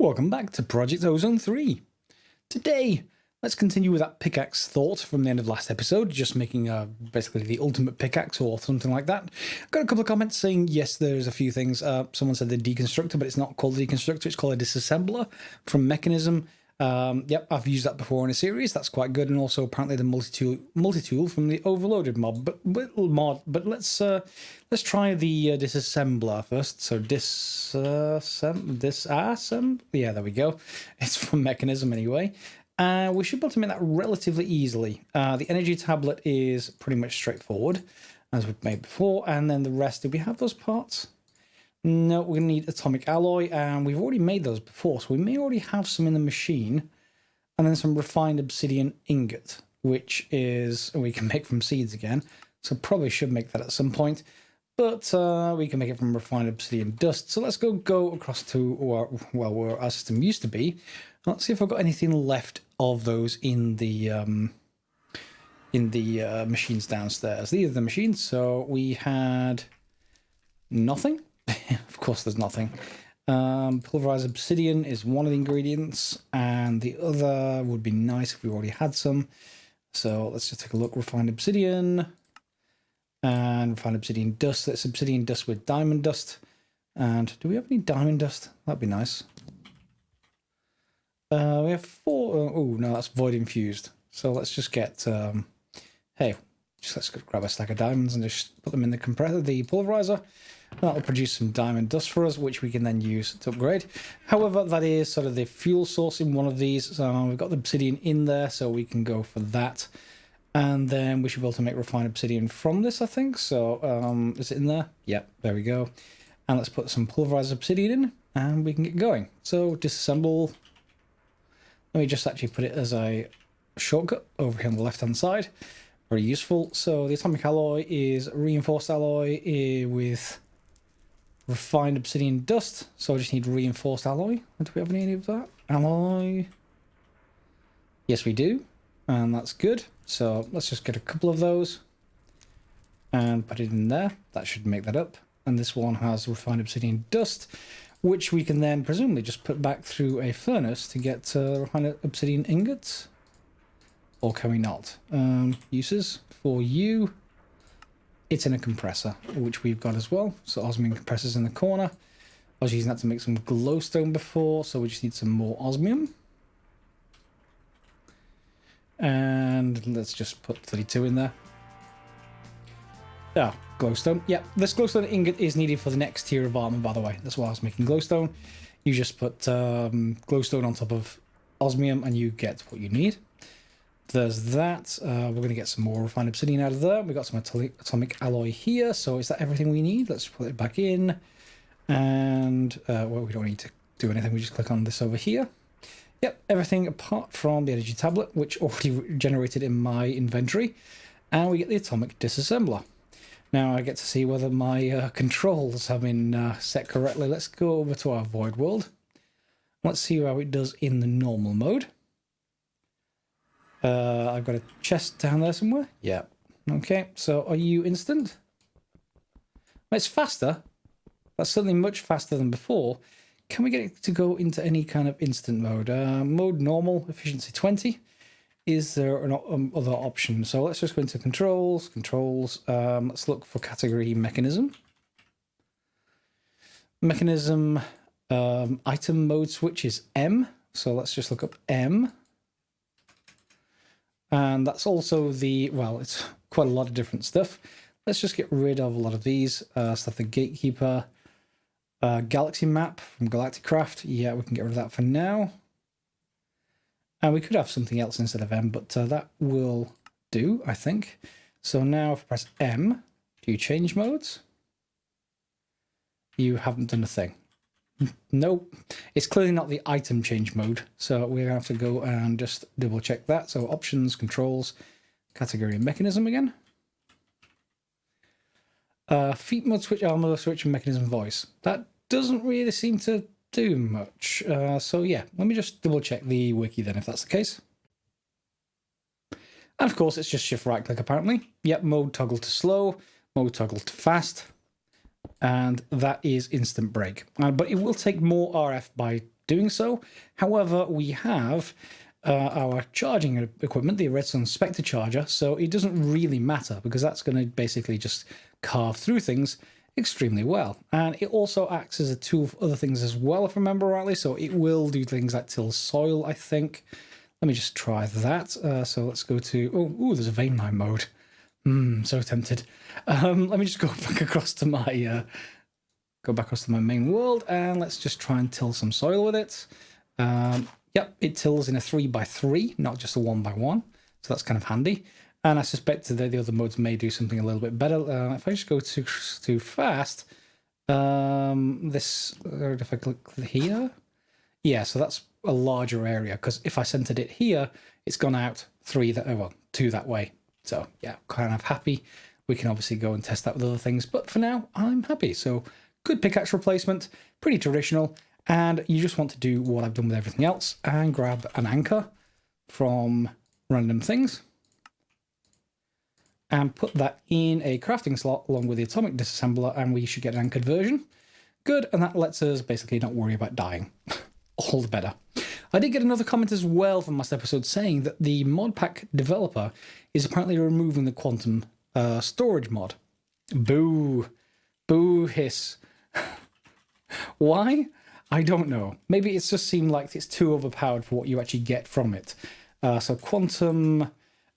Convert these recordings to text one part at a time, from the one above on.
Welcome back to Project Ozone 3. Today, let's continue with that pickaxe thought from the end of last episode, just making basically the ultimate pickaxe or something like that. Got a couple of comments saying, yes, there's a few things. Someone said the deconstructor, but it's not called a deconstructor, it's called a disassembler from Mechanism. Yep, I've used that before in a series. That's quite good, and also apparently the multi-tool from the overloaded mod. But let's try the disassembler first. So yeah, there we go. It's from Mechanism anyway. We should be able to make that relatively easily. The energy tablet is pretty much straightforward, as we've made before, and then the rest. Do we have those parts? No, we're going to need atomic alloy, and we've already made those before, so we may already have some in the machine. And then some refined obsidian ingot, which is we can make from seeds again, so probably should make that at some point. But we can make it from refined obsidian dust. So let's go across to where our system used to be. Let's see if I've got anything left of those in the machines downstairs. These are the machines. So we had nothing. Of course, there's nothing. Pulverized obsidian is one of the ingredients, and the other would be nice if we already had some. So let's just take a look. Refined obsidian and refined obsidian dust. That's obsidian dust with diamond dust. And do we have any diamond dust? That'd be nice. We have 4. Oh no, that's void infused. So let's just get. Let's grab a stack of diamonds and just put them in the compressor, the pulverizer. That'll produce some diamond dust for us, which we can then use to upgrade. However, that is sort of the fuel source in one of these. So we've got the obsidian in there, so we can go for that. And then we should be able to make refined obsidian from this, I think. So is it in there? Yep, there we go. And let's put some pulverized obsidian in, and we can get going. So disassemble. Let me just actually put it as a shortcut over here on the left-hand side. Very useful. So the atomic alloy is reinforced alloy with refined obsidian dust. So I just need reinforced alloy. Do we have any of that? Alloy. Yes, we do. And that's good. So let's just get a couple of those and put it in there. That should make that up. And this one has refined obsidian dust, which we can then presumably just put back through a furnace to get refined obsidian ingots. Or can we not? Uses for you. It's in a compressor, which we've got as well. So osmium compressors in the corner. I was using that to make some glowstone before, so we just need some more osmium. And let's just put 32 in there. Ah, glowstone. Yeah, this glowstone ingot is needed for the next tier of armor, by the way. That's why I was making glowstone. You just put glowstone on top of osmium and you get what you need. There's that. We're going to get some more refined obsidian out of there. We've got some atomic alloy here. So is that everything we need? Let's put it back in. And, well, we don't need to do anything. We just click on this over here. Yep, everything apart from the energy tablet, which already generated in my inventory. And we get the atomic disassembler. Now I get to see whether my controls have been set correctly. Let's go over to our void world. Let's see how it does in the normal mode. I've got a chest down there somewhere. Yeah. Okay, so are you instant? Well, it's faster. That's certainly much faster than before. Can we get it to go into any kind of instant mode? Mode normal, efficiency 20. Is there an other option? So let's just go into controls. Let's look for category mechanism. Mechanism item mode switch is M. So let's just look up M. And that's also it's quite a lot of different stuff. Let's just get rid of a lot of these. Stuff the Gatekeeper. Galaxy map from Galacticraft. Yeah, we can get rid of that for now. And we could have something else instead of M, but that will do, I think. So now if I press M, do you change modes? You haven't done a thing. Nope, it's clearly not the item change mode, so we're gonna have to go and just double check that. So options, controls, category and mechanism again. Feat mode switch, armor mode switch, and mechanism voice. That doesn't really seem to do much. So yeah, let me just double check the wiki then if that's the case. And of course it's just shift right click apparently. Yep, mode toggle to slow, mode toggle to fast. And that is instant break. But it will take more RF by doing so. However, we have our charging equipment, the redstone spectre charger, so it doesn't really matter because that's going to basically just carve through things extremely well. And it also acts as a tool for other things as well, if I remember rightly, so it will do things like till soil, I think. Let me just try that. So let's go to, oh, there's a vein mine mode. So tempted. Let me just go back across to my main world, and let's just try and till some soil with it. Yep, it tills in a 3x3, not just a 1x1, so that's kind of handy. And I suspect that the other modes may do something a little bit better. If I just go too fast, if I click here, yeah, so that's a larger area, because if I centered it here, it's gone out 2 that way. So yeah, kind of happy. We can obviously go and test that with other things, but for now, I'm happy. So good pickaxe replacement, pretty traditional, and you just want to do what I've done with everything else and grab an anchor from random things and put that in a crafting slot along with the atomic disassembler, and we should get an anchored version. Good, and that lets us basically not worry about dying. All the better. I did get another comment as well from last episode saying that the mod pack developer is apparently removing the quantum storage mod. Boo. Boo hiss. Why? I don't know. Maybe it's just seemed like it's too overpowered for what you actually get from it. So quantum...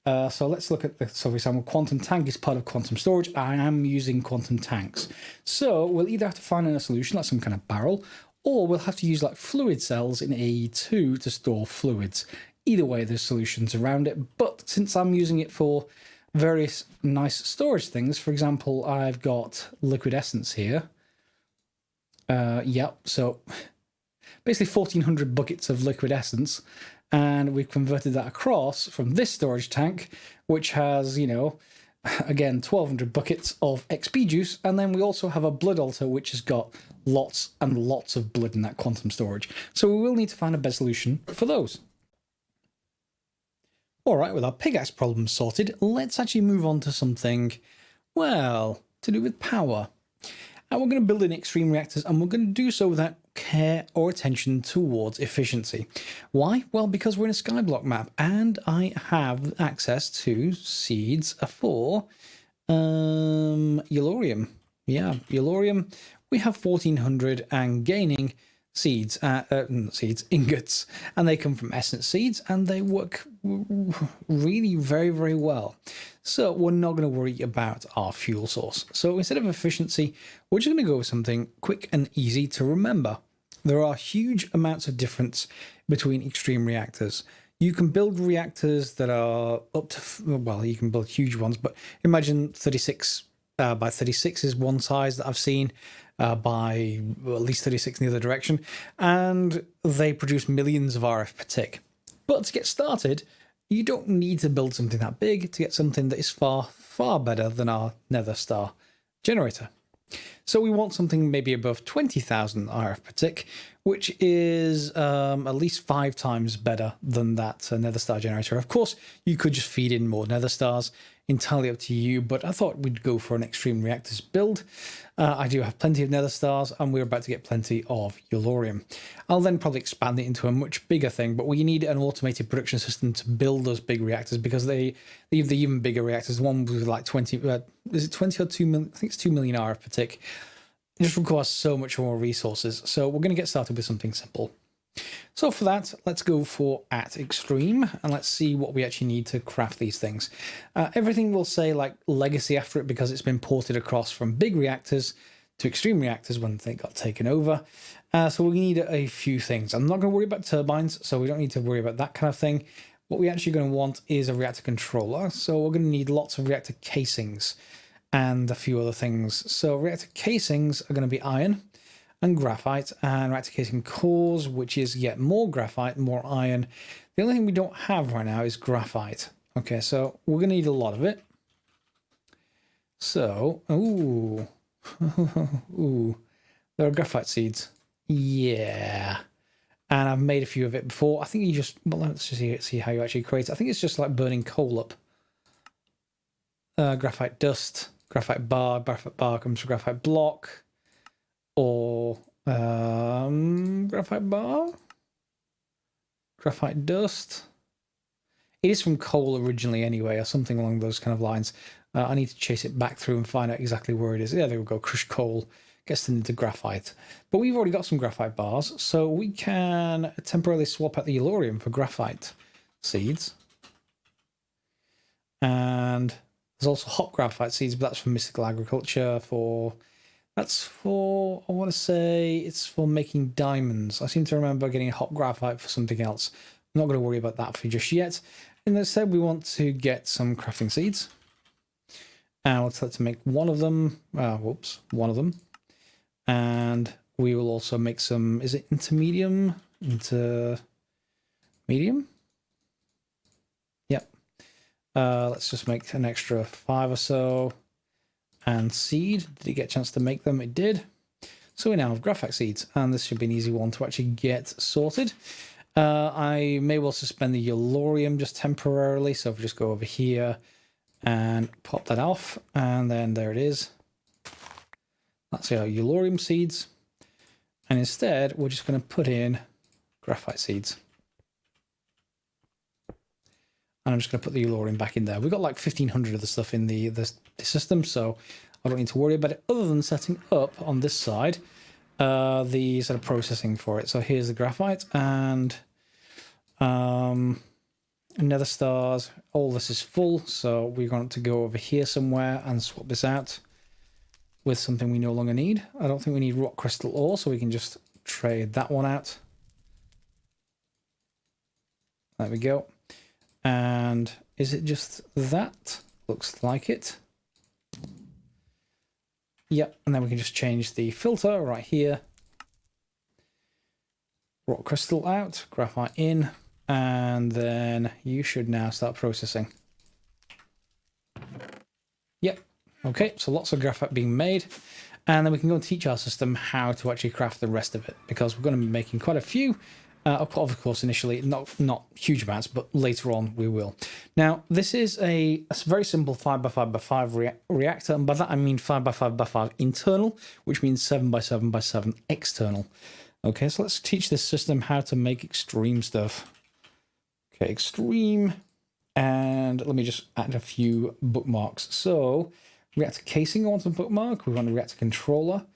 so let's look at the, so for example, quantum tank is part of quantum storage. I am using quantum tanks. So we'll either have to find a solution, like some kind of barrel, or we'll have to use like fluid cells in E2 to store fluids. Either way, there's solutions around it. But since I'm using it for various nice storage things, for example, I've got liquid essence here. Yep, so basically 1,400 buckets of liquid essence. And we've converted that across from this storage tank, which has, you know, again, 1,200 buckets of XP juice. And then we also have a blood altar, which has got lots and lots of blood in that quantum storage. So we will need to find a better solution for those. All right, with our pickaxe problem sorted, let's actually move on to something, well, to do with power. And we're going to build in extreme reactors, and we're going to do so without care or attention towards efficiency. Why? Well, because we're in a skyblock map, and I have access to seeds for Yellorium. Yeah, Yellorium. We have 1,400 and gaining seeds, ingots, and they come from essence seeds, and they work really very, very well. So we're not going to worry about our fuel source. So instead of efficiency, we're just going to go with something quick and easy to remember. There are huge amounts of difference between extreme reactors. You can build reactors that are up to, well, you can build huge ones, but imagine 36 by 36 is one size that I've seen. By at least 36 in the other direction, and they produce millions of RF per tick. But to get started, you don't need to build something that big to get something that is far, far better than our Nether Star generator. So we want something maybe above 20,000 RF per tick, which is at least 5 times better than that Nether Star generator. Of course, you could just feed in more Nether Stars, entirely up to you, but I thought we'd go for an extreme reactors build. I do have plenty of Nether Stars, and we're about to get plenty of Yellorium. I'll then probably expand it into a much bigger thing, but we need an automated production system to build those big reactors, because the even bigger reactors, the one with like 20, is it 20 or 2 million? I think it's 2 million RF per tick. It just requires so much more resources. So we're going to get started with something simple. So for that, let's go for at extreme, and let's see what we actually need to craft these things. Everything will say like legacy after it because it's been ported across from big reactors to extreme reactors when they got taken over. So we need a few things. I'm not going to worry about turbines, so we don't need to worry about that kind of thing. What we're actually going to want is a reactor controller. So we're going to need lots of reactor casings and a few other things. So reactor casings are going to be iron and graphite, and reactor casing cores, which is yet more graphite, more iron. The only thing we don't have right now is graphite. Okay, so we're going to need a lot of it. So, ooh, ooh, there are graphite seeds. Yeah, and I've made a few of it before. I think you just, well, let's just see how you actually create it. I think it's just like burning coal up. Graphite dust, graphite bar comes from graphite block. Or graphite bar. graphite dust. It is from coal originally anyway, or something along those kind of lines. I need to chase it back through and find out exactly where it is. Yeah, there we go. Crushed coal gets into graphite. But we've already got some graphite bars, so we can temporarily swap out the yellorium for graphite seeds. And there's also hot graphite seeds, but that's for mystical agriculture. That's for, I want to say, it's for making diamonds. I seem to remember getting hot graphite for something else. I'm not going to worry about that for just yet. Instead, we want to get some crafting seeds. And let's to make one of them. One of them. And we will also make some, is it intermedium? Medium? Yep. Let's just make an extra 5 or so. And seed. Did it get a chance to make them? It did. So we now have graphite seeds. And this should be an easy one to actually get sorted. I may well suspend the yellorium just temporarily. So if we just go over here and pop that off, and then there it is. That's our yellorium seeds. And instead, we're just going to put in graphite seeds. And I'm just going to put the yellorium back in there. We've got like 1,500 of the stuff in the system, so I don't need to worry about it, other than setting up on this side the sort of processing for it. So here's the graphite and Nether Stars. All this is full, so we're going to go over here somewhere and swap this out with something we no longer need. I don't think we need rock crystal ore, so we can just trade that one out. There we go. And is it just that? Looks like it. Yep, and then we can just change the filter right here. Rock crystal out, graphite in, and then you should now start processing. Yep, okay, so lots of graphite being made. And then we can go and teach our system how to actually craft the rest of it, because we're going to be making quite a few. Of course, initially, not huge amounts, but later on we will. Now, this is a very simple 5x5x5 reactor, and by that I mean 5x5x5 internal, which means 7x7x7 external. Okay, so let's teach this system how to make extreme stuff. Okay, extreme, and let me just add a few bookmarks. So, reactor casing I want to bookmark. We want a reactor controller.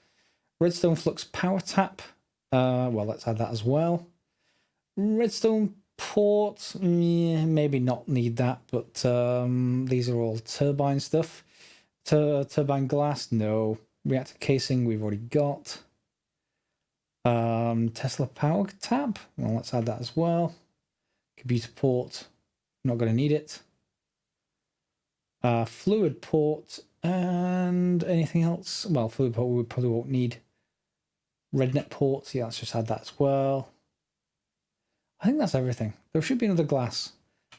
Redstone flux power tap. Well, let's add that as well. Redstone port, maybe not need that, but these are all turbine stuff. Turbine glass, no. Reactor casing, we've already got. Tesla power tap, well, let's add that as well. Computer port, not going to need it. Fluid port, and anything else? Well, fluid port we probably won't need. Rednet port, yeah, let's just add that as well. I think that's everything. There should be another glass.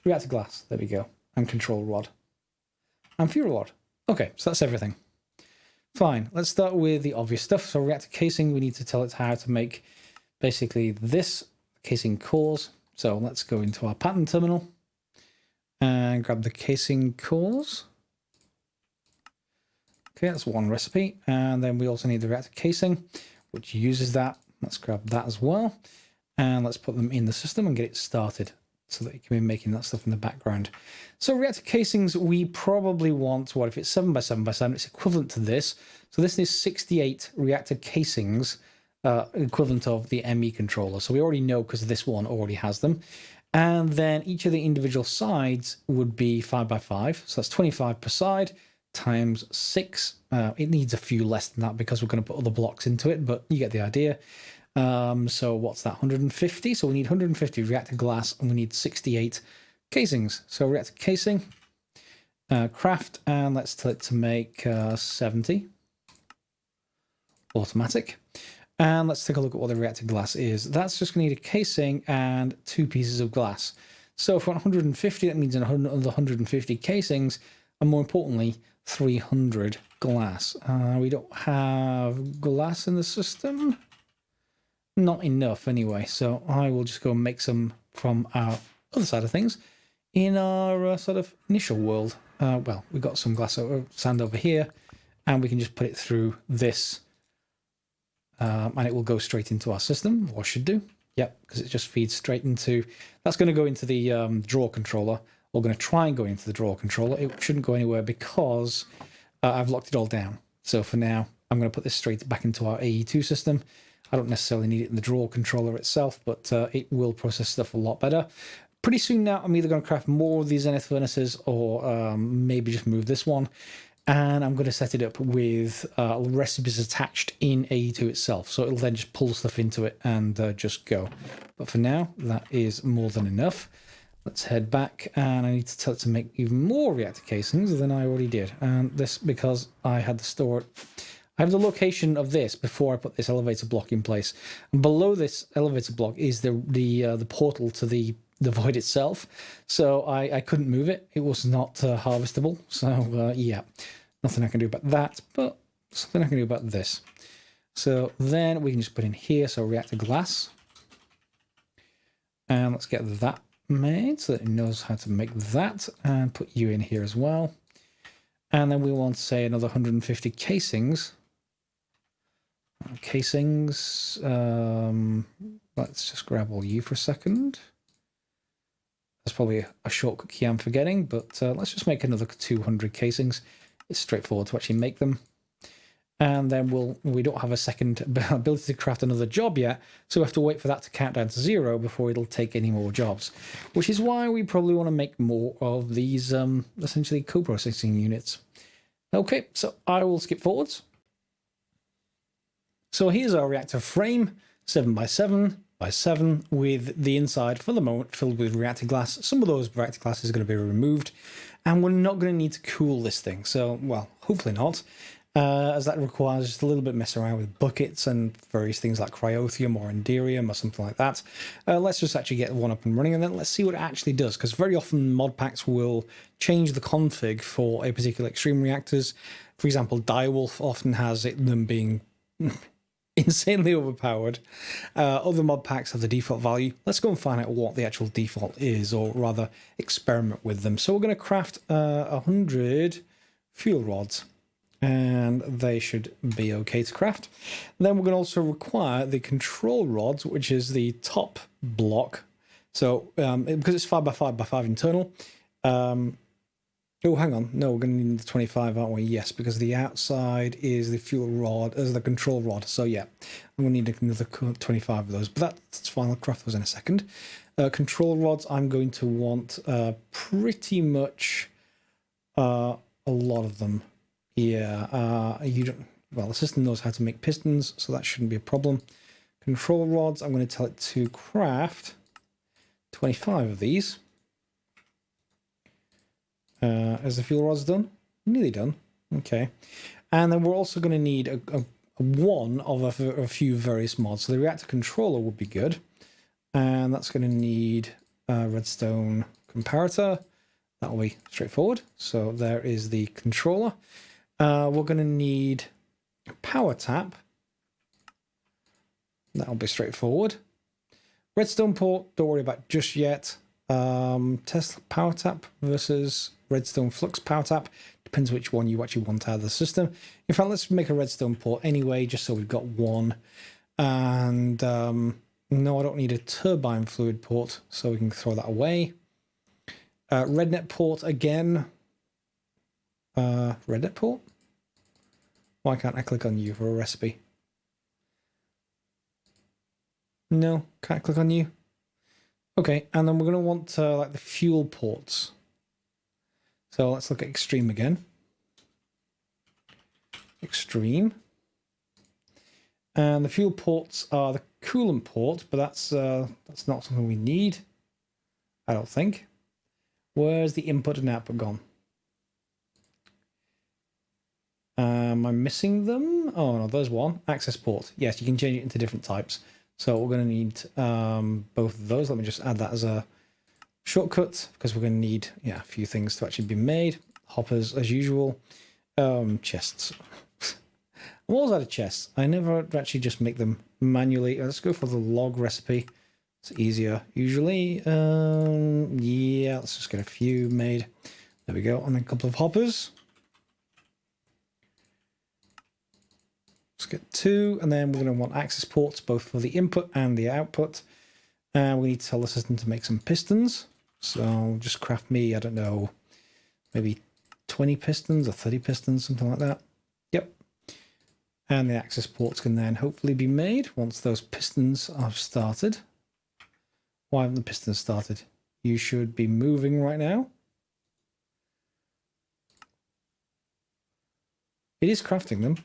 Reactor glass. There we go. And control rod. And fuel rod. Okay, so that's everything. Fine. Let's start with the obvious stuff. So reactor casing, we need to tell it how to make basically this casing cores. So let's go into our pattern terminal and grab the casing cores. Okay, that's one recipe. And then we also need the reactor casing, which uses that. Let's grab that as well. And let's put them in the system and get it started so that you can be making that stuff in the background. So reactor casings, we probably want, what if it's 7x7x7, it's equivalent to this. So this is 68 reactor casings, equivalent of the ME controller. So we already know because this one already has them. And then each of the individual sides would be 5x5. So that's 25 per side times 6. It needs a few less than that because we're going to put other blocks into it, but you get the idea. So what's that, 150? So we need 150 reactor glass and we need 68 casings. So reactor casing, craft, and let's tell it to make 70. Automatic. And let's take a look at what the reactor glass is. That's just going to need a casing and 2 pieces of glass. So for 150, that means another 150 casings, and more importantly, 300 glass. We don't have glass in the system. Not enough anyway, so I will just go and make some from our other side of things in our sort of initial world. Well, we've got some glass sand over here, and we can just put it through this, and it will go straight into our system, or should do. Yep, because it just feeds straight into... That's going to go into the drawer controller. We're going to try and go into the drawer controller. It shouldn't go anywhere because I've locked it all down. So for now, I'm going to put this straight back into our AE2 system. I don't necessarily need it in the drawer controller itself, but it will process stuff a lot better. Pretty soon now, I'm either going to craft more of these zenith furnaces or maybe just move this one. And I'm going to set it up with recipes attached in AE2 itself. So it'll then just pull stuff into it and just go. But for now, that is more than enough. Let's head back, and I need to tell it to make even more reactor casings than I already did. And this because I had to store it. I have the location of this before I put this elevator block in place. And below this elevator block is the portal to the void itself. So I couldn't move it. It was not harvestable. So yeah, nothing I can do about that, but something I can do about this. So then we can just put in here, so reactor glass. And let's get that made so that it knows how to make that, and put you in here as well. And then we want, say, another 150 casings. Let's just grab all you for a second. That's probably a shortcut key I'm forgetting, but let's just make another 200 casings. It's straightforward to actually make them. And then we don't have a second ability to craft another job yet, so we have to wait for that to count down to 0 before it'll take any more jobs. Which is why we probably want to make more of these essentially co-processing units. Okay, so I will skip forwards. So here's our reactor frame, 7x7x7, with the inside for the moment filled with reactor glass. Some of those reactor glass is going to be removed, and we're not going to need to cool this thing. So, well, hopefully not. As that requires just a little bit of mess around with buckets and various things like cryothium or enderium or something like that. Let's just actually get one up and running, and then let's see what it actually does, because very often mod packs will change the config for a particular extreme reactors. For example, Direwolf often has them being insanely overpowered. Other mod packs have the default value. Let's go and find out what the actual default is, or rather experiment with them. So we're going to craft 100 fuel rods, and they should be okay to craft. Then we're going to also require the control rods, which is the top block. So because it's 5x5x5 internal. Oh, hang on. No, we're going to need the 25, aren't we? Yes, because the outside is the fuel rod, as the control rod. So yeah, I'm going to need another 25 of those. But that's fine. I'll craft those in a second. Control rods, I'm going to want pretty much a lot of them. Yeah, well, the system knows how to make pistons, so that shouldn't be a problem. Control rods, I'm going to tell it to craft 25 of these. Is the fuel rods done? Nearly done. Okay. And then we're also going to need a one of a few various mods. So the reactor controller would be good. And that's going to need a redstone comparator. That'll be straightforward. So there is the controller. We're going to need a power tap. That'll be straightforward. Redstone port, don't worry about just yet. Test power tap versus redstone flux power tap. Depends which one you actually want out of the system. In fact, let's make a redstone port anyway, just so we've got one. And no, I don't need a turbine fluid port, so we can throw that away. Rednet port again. Rednet port? Why can't I click on you for a recipe? No, can't click on you. Okay, and then we're going to want like the fuel ports. So let's look at extreme again. Extreme. And the fuel ports are the coolant port, but that's not something we need, I don't think. Where's the input and output gone? Am I missing them? Oh no, there's one. Access port. Yes, you can change it into different types. So we're going to need both of those. Let me just add that as a shortcut, because we're going to need a few things to actually be made. Hoppers as usual. Chests. I'm always out of chests. I never actually just make them manually. Let's go for the log recipe. It's easier usually. Yeah, let's just get a few made. There we go. And then a couple of hoppers. Let's get 2, and then we're going to want access ports both for the input and the output. And we need to tell the system to make some pistons. So just craft me, I don't know, maybe 20 pistons or 30 pistons, something like that. Yep. And the access ports can then hopefully be made once those pistons are started. Why haven't the pistons started? You should be moving right now. It is crafting them.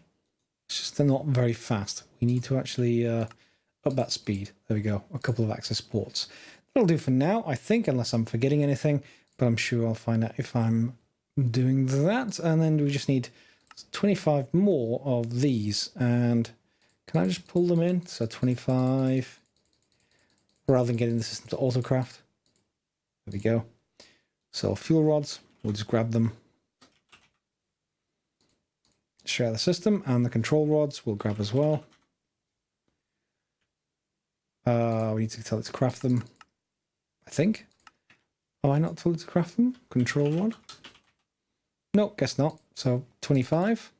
It's just they're not very fast. We need to actually up that speed. There we go. A couple of access ports. That'll do for now, I think, unless I'm forgetting anything. But I'm sure I'll find out if I'm doing that. And then we just need 25 more of these. And can I just pull them in? So 25, rather than getting the system to autocraft. There we go. So fuel rods, we'll just grab them. Share the system, and the control rods we'll grab as well. We need to tell it to craft them, I think. Have I not told it to craft them? Control rod? No, guess not. So 25.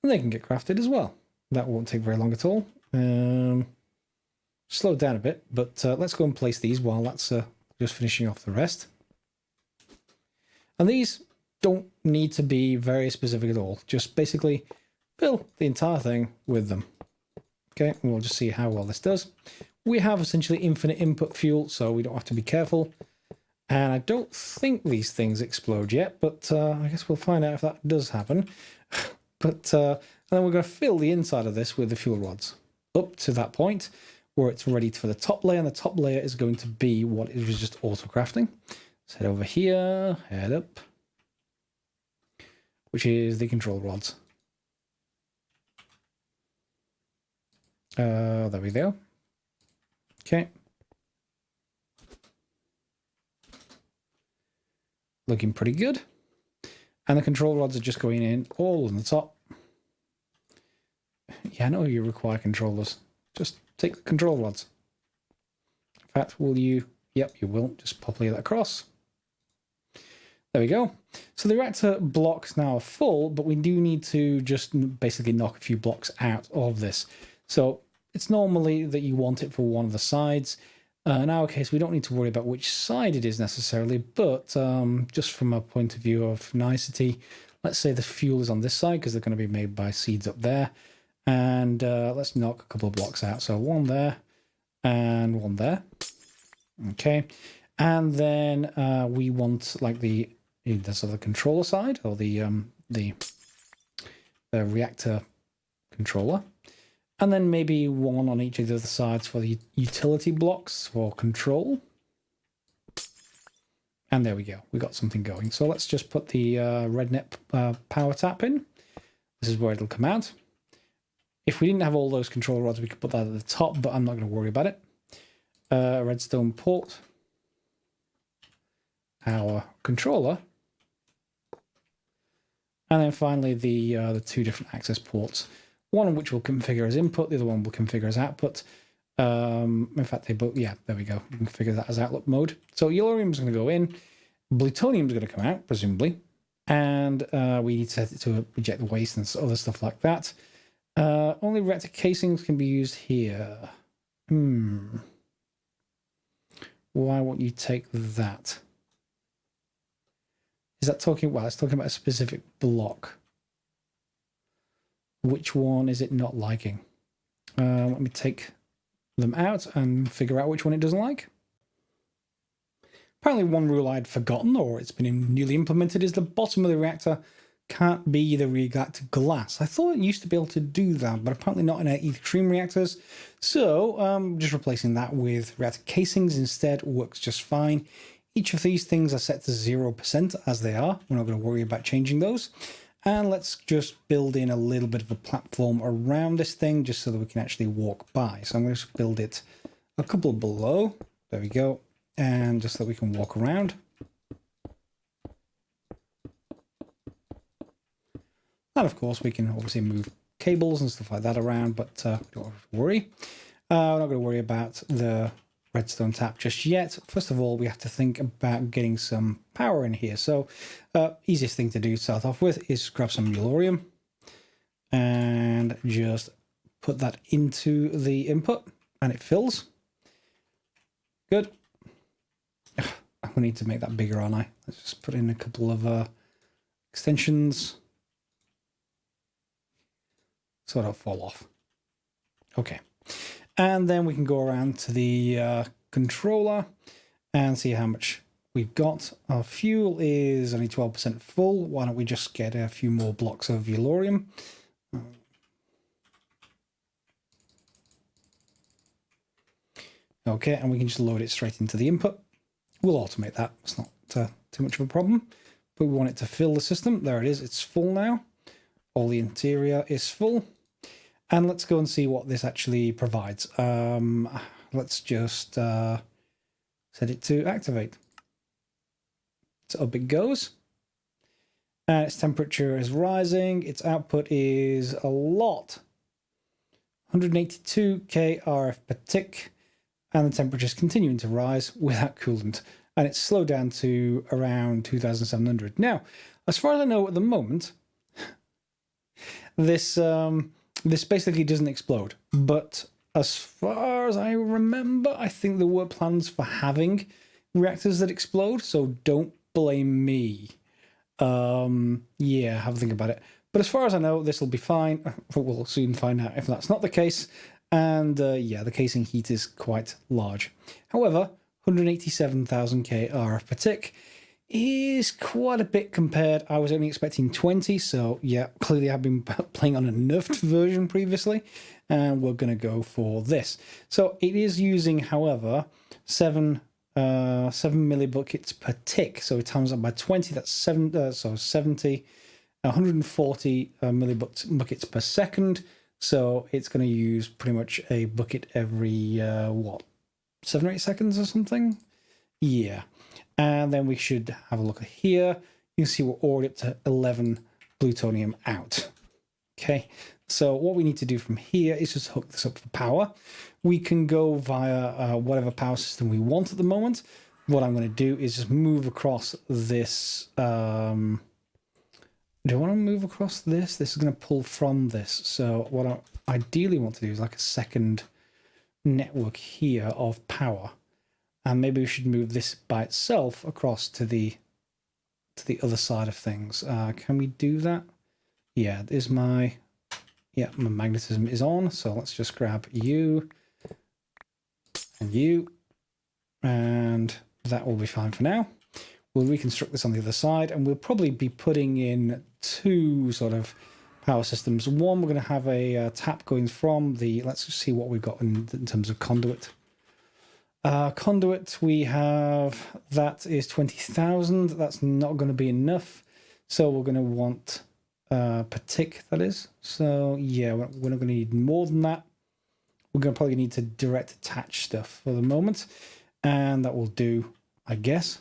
And they can get crafted as well. That won't take very long at all. Slow down a bit, but let's go and place these while that's just finishing off the rest. And these don't need to be very specific at all. Just basically fill the entire thing with them. Okay, and we'll just see how well this does. We have essentially infinite input fuel, so we don't have to be careful. And I don't think these things explode yet, but I guess we'll find out if that does happen. But and then we're going to fill the inside of this with the fuel rods up to that point where it's ready for the top layer, and the top layer is going to be what is just auto crafting. Let's head over here, head up, which is the control rods. There we go. Okay. Looking pretty good. And the control rods are just going in all on the top. Yeah, I know you require controllers. Just take the control rods. In fact, will you? Yep, you will. Just populate that across. There we go. So the reactor blocks now are full, but we do need to just basically knock a few blocks out of this. So it's normally that you want it for one of the sides. In our case, we don't need to worry about which side it is necessarily, but just from a point of view of nicety, let's say the fuel is on this side because they're going to be made by seeds up there. And let's knock a couple of blocks out. So one there and one there. Okay. And then we want like the controller side, or the reactor controller. And then maybe one on each of the other sides for the utility blocks for control. And there we go. We got something going. So let's just put the RedNet power tap in. This is where it'll come out. If we didn't have all those control rods, we could put that at the top, but I'm not going to worry about it. Redstone port. Our controller. And then finally the two different access ports. One of which we'll configure as input, the other one we'll configure as output. In fact, they both, yeah, there we go. We can configure that as outlook mode. So yellorium is going to go in, plutonium is going to come out, presumably, and we need to set it to reject the waste and other stuff like that. Only reactor casings can be used here. Why won't you take that? Is that talking, well, it's talking about a specific block. Which one is it not liking? Let me take them out and figure out which one it doesn't like. Apparently one rule I'd forgotten, or it's been newly implemented, is the bottom of the reactor can't be the reactor glass. I thought it used to be able to do that, but apparently not in our E30 reactors. So just replacing that with reactor casings instead works just fine. Each of these things are set to 0% as they are. We're not going to worry about changing those. And let's just build in a little bit of a platform around this thing just so that we can actually walk by. So I'm going to build it a couple below. There we go. And just so that we can walk around. And of course, we can obviously move cables and stuff like that around, but don't have to worry. We're not going to worry about the redstone tap just yet. First of all, we have to think about getting some power in here. So easiest thing to do to start off with is grab some yellorium and just put that into the input and it fills. Good. I'm going to need to make that bigger, aren't I? Let's just put in a couple of extensions so I don't fall off. Okay. And then we can go around to the controller and see how much we've got. Our fuel is only 12% full. Why don't we just get a few more blocks of Yellorium? Okay, and we can just load it straight into the input. We'll automate that. It's not too much of a problem. But we want it to fill the system. There it is. It's full now. All the interior is full. And let's go and see what this actually provides. Let's just set it to activate. So up it goes. And its temperature is rising. Its output is a lot. 182k RF per tick. And the temperature is continuing to rise without coolant. And it's slowed down to around 2,700. Now, as far as I know at the moment, this basically doesn't explode. But as far as I remember, I think there were plans for having reactors that explode. So don't blame me. Yeah, have a think about it. But as far as I know, this will be fine. We'll soon find out if that's not the case. And yeah, the casing heat is quite large. However, 187,000k RF per tick is quite a bit compared. I was only expecting 20, so yeah, clearly I've been playing on a nerfed version previously, and we're going to go for this. So it is using, however, 7 millibuckets per tick. So it times that by 20, that's 70, 140 millibuckets per second. So it's going to use pretty much a bucket every, what, 7 or 8 seconds or something? Yeah. And then we should have a look at here. You can see we're already up to 11 plutonium out. Okay. So what we need to do from here is just hook this up for power. We can go via whatever power system we want at the moment. What I'm going to do is just move across this. Do I want to move across this? This is going to pull from this. So what I ideally want to do is like a second network here of power. And maybe we should move this by itself across to the other side of things. Can we do that? Yeah, there's my magnetism is on. So let's just grab you and you, and that will be fine for now. We'll reconstruct this on the other side, and we'll probably be putting in 2 sort of power systems. One, we're going to have a tap going from the, let's just see what we've got in terms of conduit. Conduit, we have, that is 20,000. That's not going to be enough. So we're going to want per tick, that is. So yeah, we're not going to need more than that. We're going to probably need to direct attach stuff for the moment. And that will do, I guess.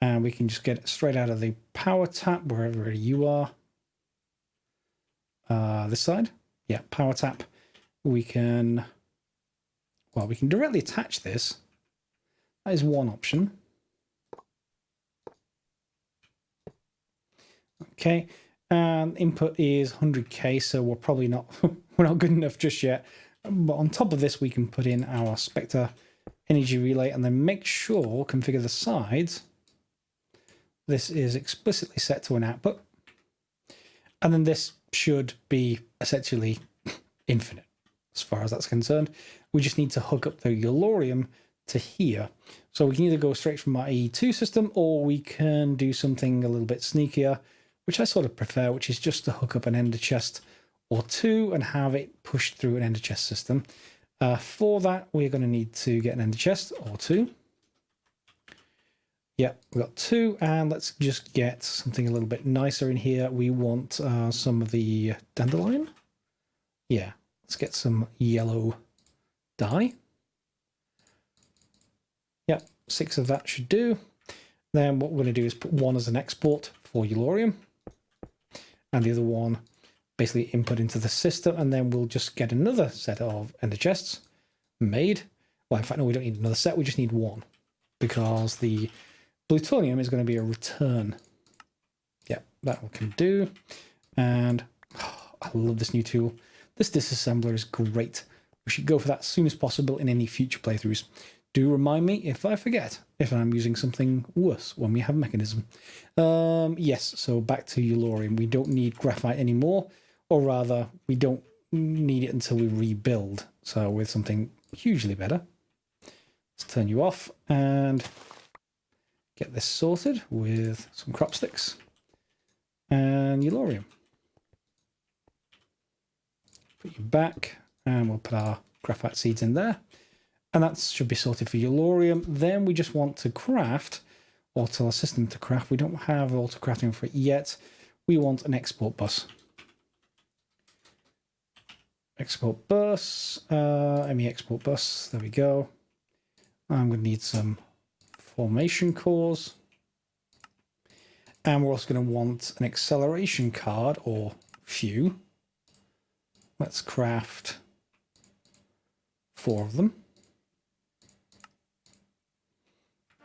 And we can just get it straight out of the power tap, wherever you are. This side. Yeah, power tap. We can, well, we can directly attach this. That is one option. Okay, and input is 100k, so we're probably not, we're not good enough just yet. But on top of this, we can put in our Spectre energy relay and then make sure, configure the sides. This is explicitly set to an output. And then this should be essentially infinite as far as that's concerned. We just need to hook up the Yellorium to here. So we can either go straight from our E2 system, or we can do something a little bit sneakier, which I sort of prefer, which is just to hook up an ender chest or 2 and have it pushed through an ender chest system. For that, we're going to need to get an ender chest or 2. Yeah, we've got 2, and let's just get something a little bit nicer in here. We want some of the dandelion. Yeah, let's get some yellow dye. Yeah, 6 of that should do. Then what we're going to do is put one as an export for Yellorium, and the other one basically input into the system, and then we'll just get another set of ender chests made. Well, in fact, no, we don't need another set, we just need one, because the plutonium is going to be a return. Yeah, that we can do. And I love this new tool. This disassembler is great. We should go for that as soon as possible in any future playthroughs. Do remind me if I forget, if I'm using something worse when we have mechanism. Yes, so back to Eulorium. We don't need graphite anymore, or rather, we don't need it until we rebuild. So with something hugely better. Let's turn you off and get this sorted with some crop sticks and Eulorium. Put you back, and we'll put our graphite seeds in there. And that should be sorted for Eulorium. Then we just want to craft, or tell our system to craft. We don't have auto crafting for it yet. We want an export bus. Export bus, ME export bus, there we go. I'm going to need some formation cores. And we're also going to want an acceleration card, or few. Let's craft 4 of them.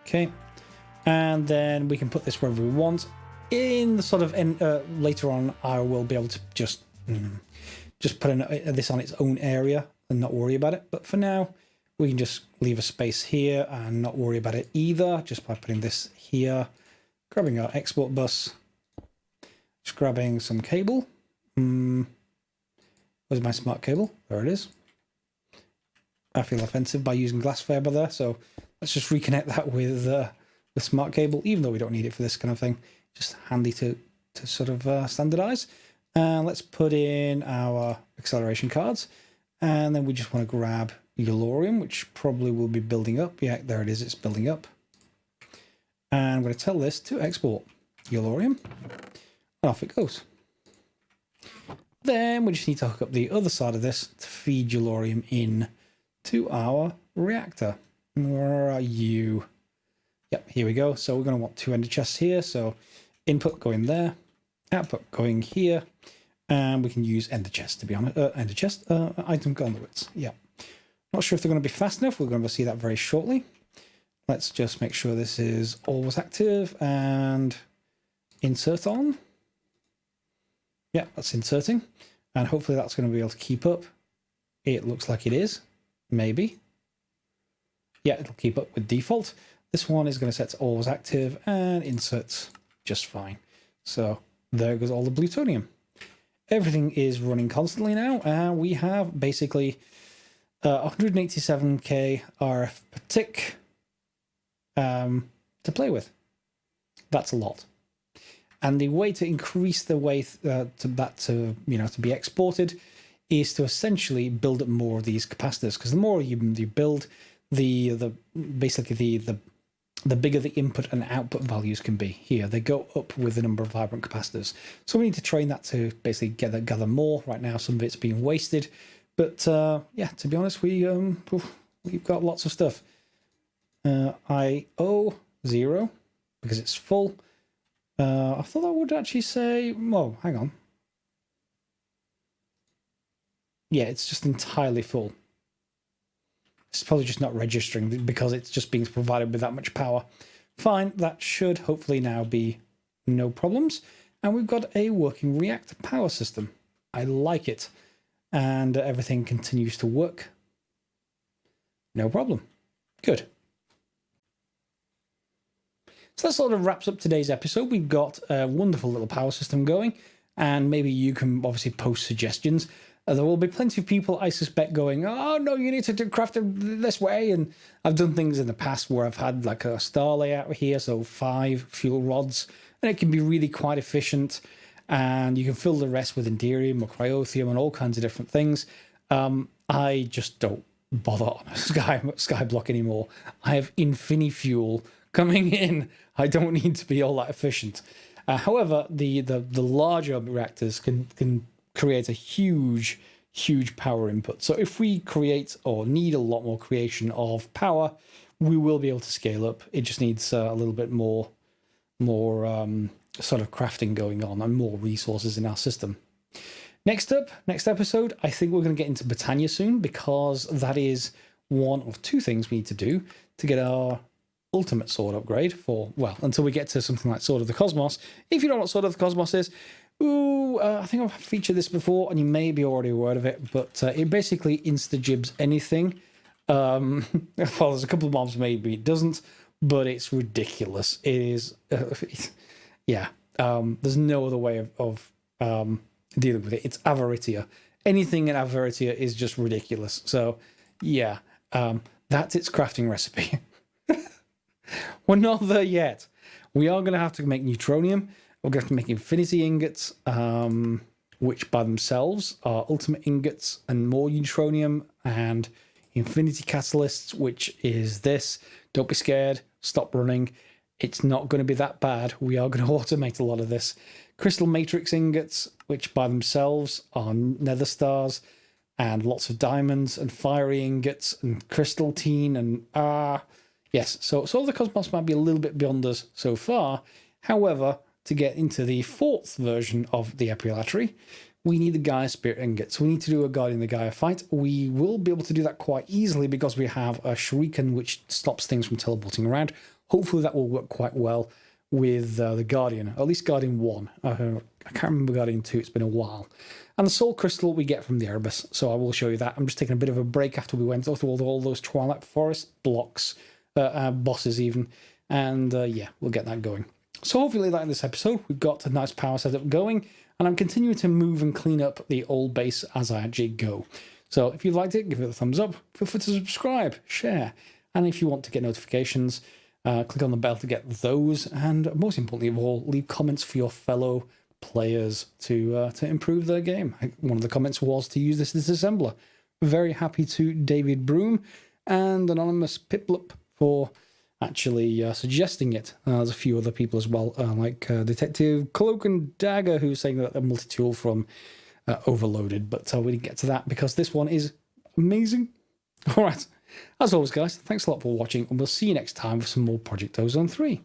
Okay, and then we can put this wherever we want. In the sort of later on, I will be able to just put this on its own area and not worry about it. But for now, we can just leave a space here and not worry about it either, just by putting this here, grabbing our export bus, just grabbing some cable. Where's my smart cable? There it is. I feel offensive by using glass fiber there, so let's just reconnect that with the smart cable, even though we don't need it for this kind of thing. Just handy to sort of standardize. And let's put in our acceleration cards. And then we just want to grab Eulorium, which probably will be building up. Yeah, there it is, it's building up. And I'm going to tell this to export Eulorium. And off it goes. Then we just need to hook up the other side of this to feed Eulorium in to our reactor. Where are you? Yep, here we go. So we're going to want 2 ender chests here. So input going there, output going here, and we can use ender chest, to be honest. Ender chest, item conduits. Yeah. Not sure if they're going to be fast enough. We're going to see that very shortly. Let's just make sure this is always active and insert on. Yeah, that's inserting. And hopefully that's going to be able to keep up. It looks like it is. Maybe. Yeah, it'll keep up with default. This one is going to set to always active and inserts just fine. So there goes all the plutonium. Everything is running constantly now, and we have basically 187k RF per tick to play with. That's a lot. And the way to increase the way to be exported is to essentially build up more of these capacitors, because the more you build, the bigger the input and output values can be. Here they go up with the number of vibrant capacitors, so we need to train that to basically gather more. Right now some of it's being wasted, but yeah, to be honest, we've got lots of stuff. IO 0 because it's full. I thought that would actually say, whoa, hang on. Yeah, it's just entirely full. It's probably just not registering because it's just being provided with that much power. Fine, that should hopefully now be no problems. And we've got a working reactor power system. I like it. And everything continues to work. No problem. Good. So that sort of wraps up today's episode. We've got a wonderful little power system going, and maybe you can obviously post suggestions. There will be plenty of people, I suspect, going, oh no, you need to craft it this way. And I've done things in the past where I've had like a star layout here, so 5 fuel rods, and it can be really quite efficient. And you can fill the rest with Enderium or Cryothium and all kinds of different things. I just don't bother on a sky block anymore. I have Infinifuel coming in. I don't need to be all that efficient. However, the larger reactors can create a huge power input. So if we create or need a lot more creation of power, we will be able to scale up. It just needs a little bit more sort of crafting going on and more resources in our system. Next episode, I think we're going to get into Britannia soon, because that is one of 2 things we need to do to get our ultimate sword upgrade for, well, until we get to something like Sword of the Cosmos. If you don't know what Sword of the Cosmos is, Ooh, I think I've featured this before, and you may be already aware of it, but it basically insta-jibs anything. Well, there's a couple of mobs maybe it doesn't, but it's ridiculous. It is, yeah. There's no other way of dealing with it. It's Avaritia. Anything in Avaritia is just ridiculous. So, yeah, that's its crafting recipe. We're not there yet. We are going to have to make neutronium. We're going to have to make infinity ingots, which by themselves are ultimate ingots and more neutronium, and infinity catalysts, which is this. Don't be scared. Stop running. It's not going to be that bad. We are going to automate a lot of this. Crystal matrix ingots, which by themselves are nether stars, and lots of diamonds and fiery ingots and crystal teen and yes. So the cosmos might be a little bit beyond us so far. However, to get into the fourth version of the epilatry, we need the Gaia Spirit ingots. We need to do a Guardian the Gaia fight. We will be able to do that quite easily because we have a Shuriken which stops things from teleporting around. Hopefully that will work quite well with the Guardian, at least Guardian 1. I can't remember Guardian 2, it's been a while. And the Soul Crystal we get from the Erebus, so I will show you that. I'm just taking a bit of a break after we went through all those Twilight Forest blocks, bosses even, and yeah, we'll get that going. So hopefully like this episode, we've got a nice power setup going, and I'm continuing to move and clean up the old base as I actually go. So if you liked it, give it a thumbs up, feel free to subscribe, share, and if you want to get notifications, click on the bell to get those, and most importantly of all, leave comments for your fellow players to improve their game. One of the comments was to use this Disassembler. Very happy to David Broom and Anonymous Piplup for actually suggesting it. There's a few other people as well, like Detective Cloak and Dagger, who's saying that a multi-tool from Overloaded, but we didn't get to that because this one is amazing. All right, as always, guys, thanks a lot for watching, and we'll see you next time for some more Project Ozone 3.